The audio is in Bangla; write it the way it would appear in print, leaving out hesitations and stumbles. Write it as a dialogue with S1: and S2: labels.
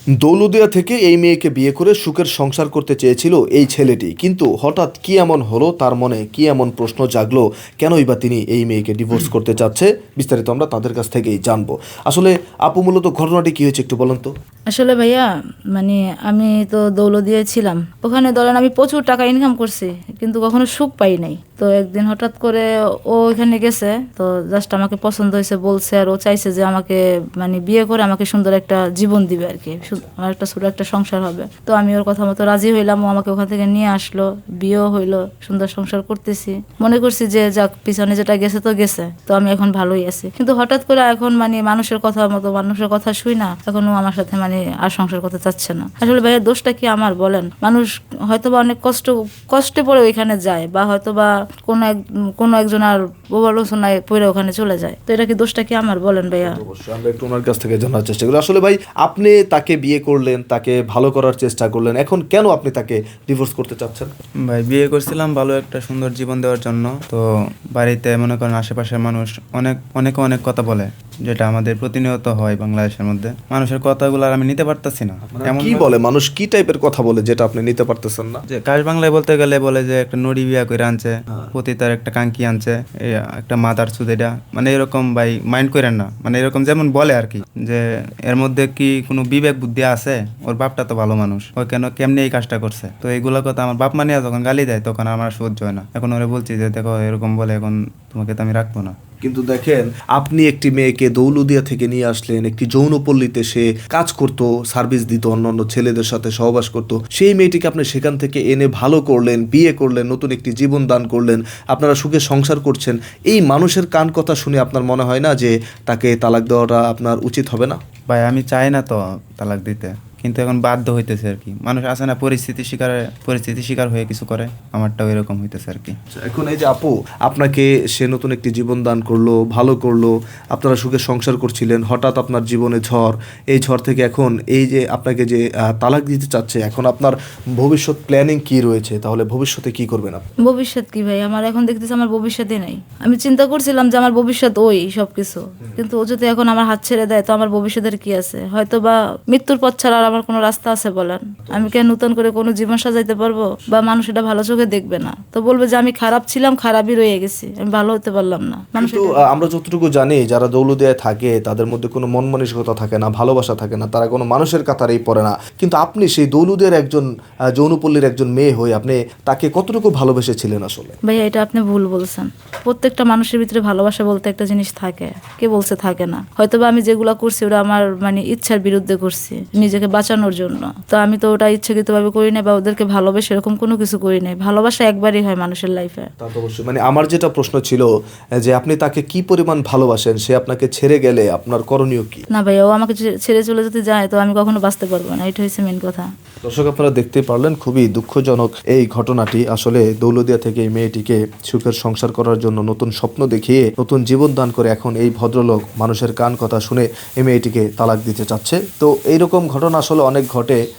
S1: দৌলতদিয়া থেকে এই মেয়েকে বিয়ে করে সুখের সংসার করতে চেয়েছিল এই ছেলেটি, কিন্তু হঠাৎ কি এমন হলো, তার মনে কি এমন প্রশ্ন জাগলো, কেনই বা তিনি এই মেয়েকে ডিভোর্স করতে চাচ্ছে, বিস্তারিত আমরা তাদের কাছ থেকেই জানবো। আসলে আপু, মূলত ঘটনাটি কি হয়েছে একটু বলেন তো।
S2: আসলে ভাইয়া, মানে আমি তো দৌলতদিয়ায় ছিলাম। ওখানে ধরেন আমি প্রচুর টাকা ইনকাম করছি, কিন্তু কখনো সুখ পাই নাই। তো একদিন হঠাৎ করে ও ওইখানে গেছে, তো জাস্ট আমাকে পছন্দ হয়েছে বলছে, আর ও চাইছে যে আমাকে মানে বিয়ে করে আমাকে সুন্দর একটা জীবন দিবে আর কি, আমার একটা ছোট একটা সংসার হবে। তো আমি ওর কথা মতো রাজি হইলাম, ও আমাকে ওখান থেকে নিয়ে আসলো, বিয়েও হইলো, সুন্দর সংসার করতেছি। মনে করছি যে যাক, পিছনে যেটা গেছে তো গেছে, তো আমি এখন ভালোই আছি। কিন্তু হঠাৎ করে এখন মানে মানুষের কথা মতো, মানুষের কথা শুই না, এখন ও আমার সাথে মানে আর সংসার করতে চাচ্ছে না। আসলে ভাইয়া, দোষটা কি আমার বলেন? মানুষ হয়তোবা অনেক কষ্টে পড়ে ওইখানে যায়, বা হয়তোবা কোনো একজন আর প্রবলোচনায় পড়ে ওখানে চলে যায়। তো এটা কি দোষটা কি আমার বলেন ভাইয়া?
S1: অবশ্যই আমরা একটু ওনার কাছ থেকে জানার চেষ্টা করি। আসলে ভাই, আপনি তাকে বিয়ে করলেন, তাকে ভালো করার চেষ্টা করলেন, এখন কেন আপনি তাকে ডিভোর্স করতে চাচ্ছেন?
S3: ভাই, বিয়ে করছিলাম ভালো একটা সুন্দর জীবন দেওয়ার জন্য। তো বাড়িতে মনে করেন আশেপাশের মানুষ অনেকে অনেক কথা বলে, যেটা আমাদের প্রতিনিয়ত হয় বাংলাদেশের মধ্যে। মানুষের কথাগুলো আর আমি নিতে পারতাছি না। এমন
S1: কি বলে মানুষ, কি টাইপের কথা বলে যেটা আপনি নিতে পারতেছেন না?
S3: যে কাশ বাংলায় বলতে গেলে বলে যে একটা নড়ি বিয়া করে আনছে, পতিতার একটা কাঙ্কি আনছে, এই একটা মাদার চুদ, এটা মানে এরকম। ভাই মাইন্ড করেন না, মানে এরকম যেমন বলে আর কি, যে এর মধ্যে কি কোনো বিবেক বুদ্ধি আছে? ওর বাপটা তো ভালো মানুষ, ও কেমনি এই কাজটা করছে? তো এইগুলো কথা আমার বাপ মানিয়া যখন গালি দেয়, তখন আমার সহ্য হয় না। এখন ওরে বলছি যে দেখো, এরকম বলে, এখন তোমাকে তো আমি রাখবো না।
S1: কিন্তু দেখেন, আপনি একটি মেয়েকে দৌলতদিয়া থেকে নিয়ে আসলেন, একটি যৌনপল্লীতে সে কাজ করত, সার্ভিস দিত, অন্যান্য ছেলেদের সাথে সহবাস করত। সেই মেয়েটিকে আপনি সেখান থেকে এনে ভালো করলেন, বিয়ে করলেন, নতুন একটি জীবন দান করলেন, আপনারা সুখে সংসার করছেন। এই মানুষের কান কথা শুনে আপনার মনে হয় না যে তাকে তালাক দেওয়াটা আপনার উচিত হবে না?
S3: ভাই, আমি চাই না তো তালাক দিতে, কিন্তু এখন বাধ্য হইতেছে আর কি। মানুষ আছে না, পরিস্থিতি শিকার হয়ে কিছু করে, আমারটাও এরকম হইতেছে আর কি।
S1: এখন এই যে আপু, আপনাকে সে নতুন একটি জীবন দান করলো, ভালো করলো, আপনারা সুখে সংসার করছিলেন, হঠাৎ আপনার জীবনে ঝড়। এই ঝড় থেকে এখন এই যে আপনাকে যে তালাক দিতে চাচ্ছে, এখন আপনার ভবিষ্যৎ প্ল্যানিং কি রয়েছে? তাহলে ভবিষ্যতে কি করবেন আপনি?
S2: ভবিষ্যৎ কি ভাই, আমার এখন দেখতেছি আমার ভবিষ্যৎই নাই। আমি চিন্তা করছিলাম যে আমার ভবিষ্যৎ ওই সবকিছু, কিন্তু ও যদি এখন আমার হাত ছেড়ে দেয়, তো আমার ভবিষ্যতের কি আছে? হয়তো বা মৃত্যুর পথ ছাড়া আর আমার কোনো রাস্তা আছে বলেন? আমি কি আর নতুন করে কোনো জীবন সাজাইতে পারবো? বা মানুষ এটা ভালো চোখে দেখবে না, তো বলবে যে আমি খারাপ ছিলাম, খারাপই রয়ে গেছি, আমি ভালো হতে পারলাম না। মানুষ
S1: কিন্তু আমরা যতটুকু জানি, যারা দৌলতদিয়ায় থাকে তাদের মধ্যে কোনো মন মানসিকতা থাকে না, ভালোবাসা থাকে না, তারা কোনো মানুষের কাতারেই পড়ে না। কিন্তু আপনি সেই দৌলতদিয়ার একজন যৌনপল্লীর একজন মেয়ে হয়ে আপনি তাকে কতটুকু ভালোবেসেছিলেন আসলে?
S2: ভাইয়া, এটা আপনি ভুল বলছেন। প্রত্যেকটা মানুষের ভিতরে ভালোবাসা বলতে একটা জিনিস থাকে, কে বলছে থাকে না? হয়তোবা আমি যেগুলা করছি ওটা আমার মানে ইচ্ছার বিরুদ্ধে করছি, নিজেকে বাঁচানোর জন্য। তো আমি তো ওটা ইচ্ছাকৃতভাবে করি না, বা ওদেরকে ভালোবেসে এরকম কোনো কিছু করি নাই। ভালোবাসা একবারই হয় মানুষের লাইফে।
S1: তা তো অবশ্যই। মানে আমার যেটা প্রশ্ন ছিল যে আপনি তাকে কি পরিমাণ ভালোবাসেন, সে আপনাকে ছেড়ে গেলে আপনার করণীয় কি?
S2: না ভাইয়া, ও আমাকে ছেড়ে চলে যেতে যায়, তো আমি কখনো বাঁচতে পারবো না, এটা হচ্ছে মেন কথা।
S1: দর্শক, আপনারা দেখতে পারলেন, খুবই দুঃখজনক এই ঘটনাটি। আসলে দৌলতদিয়া থেকে এই মেয়েটিকে সুখের সংসার করার জন্য নতুন স্বপ্ন দেখিয়ে নতুন জীবন দান করে এখন এই ভদ্রলোক মানুষের কান কথা শুনে এই মেয়েটিকে তালাক দিতে চাচ্ছে। তো এইরকম ঘটনা আসলে অনেক ঘটে।